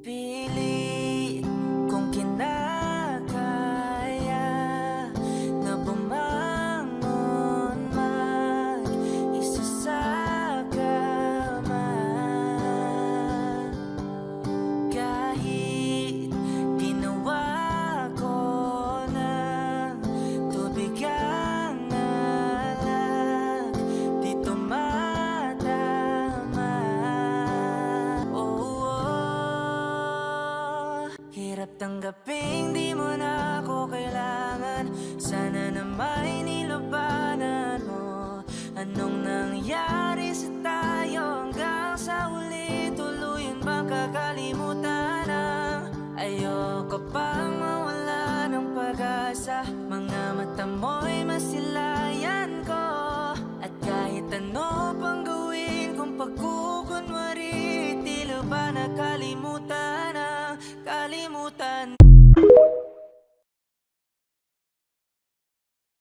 Pilit kung kinakaya na bumangon mag-isa sa kama. Kahit ginawa ko ng tubig ang alak, di tumatama. Hirap tanggaping di mo na ako kailangan. Sana na may nilabanan mo. Anong nangyari sa tayo hanggang sa huli? Tuluyan bang kakalimutan ang ayoko pang mawala ng pag-asa. Mga mata mo'y masila